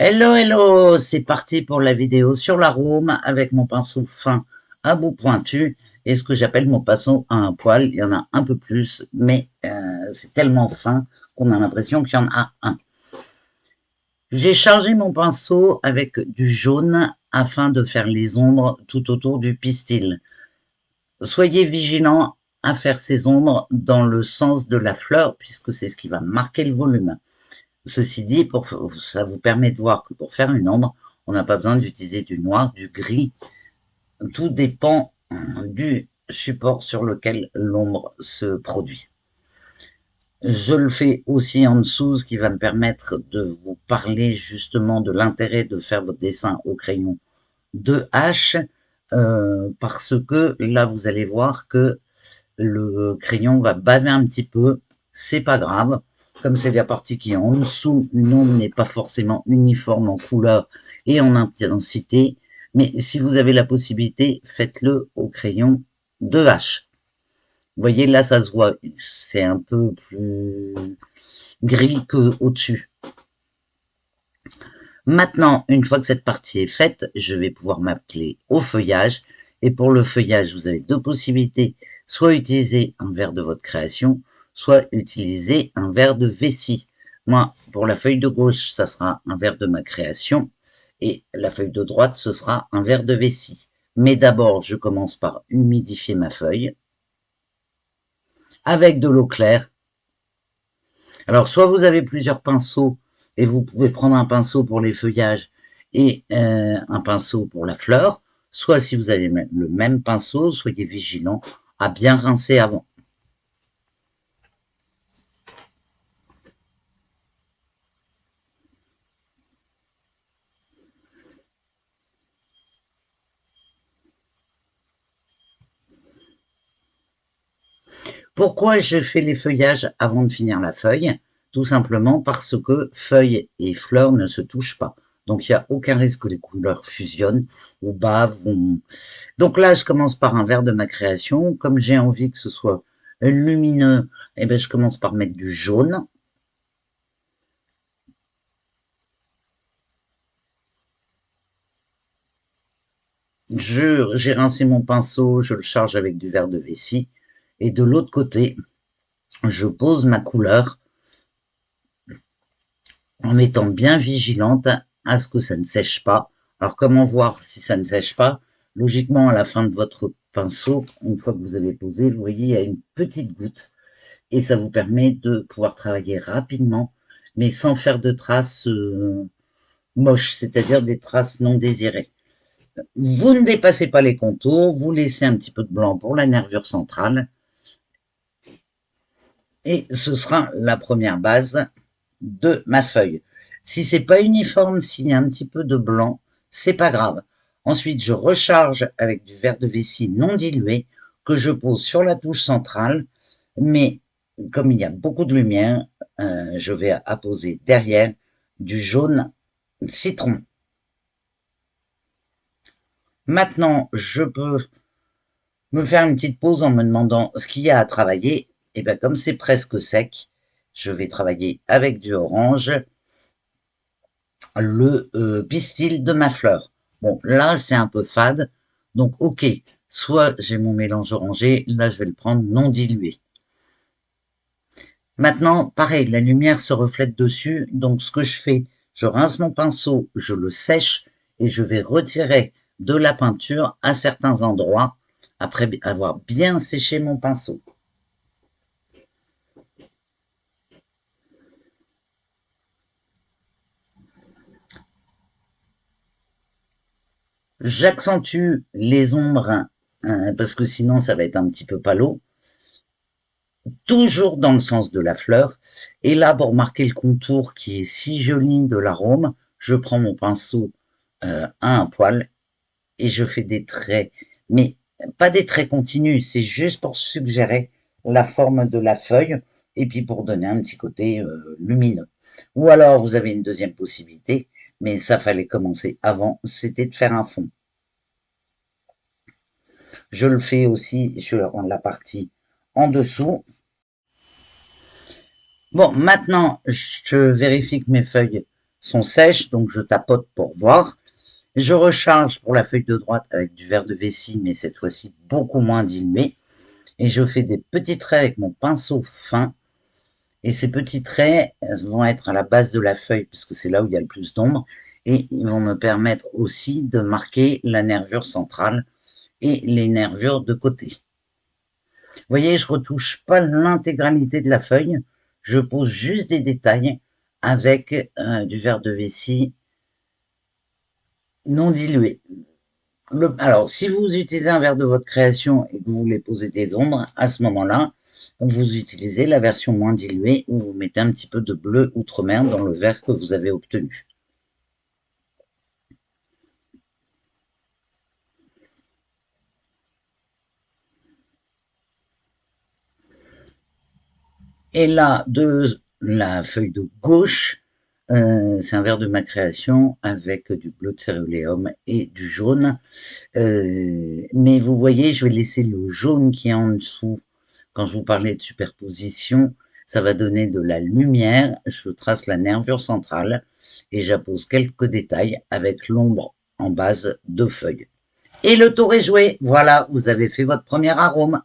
Hello, hello, c'est parti pour la vidéo sur l'arôme avec mon pinceau fin à bout pointu et ce que j'appelle mon pinceau à un poil. Il y en a un peu plus, mais c'est tellement fin qu'on a l'impression qu'il y en a un. J'ai chargé mon pinceau avec du jaune afin de faire les ombres tout autour du pistil. Soyez vigilants à faire ces ombres dans le sens de la fleur puisque c'est ce qui va marquer le volume. Ceci dit, ça vous permet de voir que pour faire une ombre, on n'a pas besoin d'utiliser du noir, du gris. Tout dépend du support sur lequel l'ombre se produit. Je le fais aussi en dessous, ce qui va me permettre de vous parler justement de l'intérêt de faire votre dessin au crayon de H, parce que là, vous allez voir que le crayon va baver un petit peu, c'est pas grave. Comme c'est la partie qui est en dessous, une ombre n'est pas forcément uniforme en couleur et en intensité. Mais si vous avez la possibilité, faites-le au crayon de H. Vous voyez, là, ça se voit, c'est un peu plus gris qu'au-dessus. Maintenant, une fois que cette partie est faite, je vais pouvoir m'atteler au feuillage. Et pour le feuillage, vous avez deux possibilités. Soit utiliser un verre de votre création, soit utiliser un verre de vessie. Moi, pour la feuille de gauche, ça sera un verre de ma création. Et la feuille de droite, ce sera un verre de vessie. Mais d'abord, je commence par humidifier ma feuille avec de l'eau claire. Alors, soit vous avez plusieurs pinceaux et vous pouvez prendre un pinceau pour les feuillages et un pinceau pour la fleur, soit si vous avez le même pinceau, soyez vigilant à bien rincer avant. Pourquoi je fais les feuillages avant de finir la feuille? Tout simplement parce que feuilles et fleurs ne se touchent pas. Donc il n'y a aucun risque que les couleurs fusionnent ou bavent. Donc là, je commence par un verre de ma création. Comme j'ai envie que ce soit lumineux, eh ben, je commence par mettre du jaune. J'ai rincé mon pinceau, je le charge avec du verre de vessie. Et de l'autre côté, je pose ma couleur en étant bien vigilante à ce que ça ne sèche pas. Alors comment voir si ça ne sèche pas? Logiquement, à la fin de votre pinceau, une fois que vous avez posé, vous voyez, il y a une petite goutte. Et ça vous permet de pouvoir travailler rapidement, mais sans faire de traces moches, c'est-à-dire des traces non désirées. Vous ne dépassez pas les contours, vous laissez un petit peu de blanc pour la nervure centrale. Et ce sera la première base de ma feuille. Si c'est pas uniforme, s'il y a un petit peu de blanc, c'est pas grave. Ensuite, je recharge avec du verre de vessie non dilué que je pose sur la touche centrale, mais comme il y a beaucoup de lumière, je vais apposer derrière du jaune citron. Maintenant, je peux me faire une petite pause en me demandant ce qu'il y a à travailler. Et bien, comme c'est presque sec, je vais travailler avec du orange le pistil de ma fleur. Bon, là, c'est un peu fade. Donc, ok, soit j'ai mon mélange orangé, là, je vais le prendre non dilué. Maintenant, pareil, la lumière se reflète dessus. Donc, ce que je fais, je rince mon pinceau, je le sèche et je vais retirer de la peinture à certains endroits après avoir bien séché mon pinceau. J'accentue les ombres parce que sinon ça va être un petit peu palo. Toujours dans le sens de la fleur. Et là, pour marquer le contour qui est si joli de l'arôme, je prends mon pinceau à un poil et je fais des traits, mais pas des traits continus, c'est juste pour suggérer la forme de la feuille et puis pour donner un petit côté lumineux. Ou alors, vous avez une deuxième possibilité, mais ça fallait commencer avant, c'était de faire un fond. Je le fais aussi sur la partie en dessous. Bon, maintenant, je vérifie que mes feuilles sont sèches, donc je tapote pour voir. Je recharge pour la feuille de droite avec du verre de vessie, mais cette fois-ci beaucoup moins dilué. Et je fais des petits traits avec mon pinceau fin. Et ces petits traits vont être à la base de la feuille, parce que c'est là où il y a le plus d'ombre. Et ils vont me permettre aussi de marquer la nervure centrale et les nervures de côté. Vous voyez, je retouche pas l'intégralité de la feuille. Je pose juste des détails avec du verre de vessie non dilué. Alors, si vous utilisez un verre de votre création et que vous voulez poser des ombres, à ce moment-là, vous utilisez la version moins diluée où vous mettez un petit peu de bleu outre-mer dans le verre que vous avez obtenu. Et là, de la feuille de gauche, c'est un verre de ma création avec du bleu de céruléum et du jaune. Mais vous voyez, je vais laisser le jaune qui est en dessous. Quand je vous parlais de superposition, ça va donner de la lumière. Je trace la nervure centrale et j'appose quelques détails avec l'ombre en base de feuilles. Et le tour est joué. Voilà, vous avez fait votre premier arôme.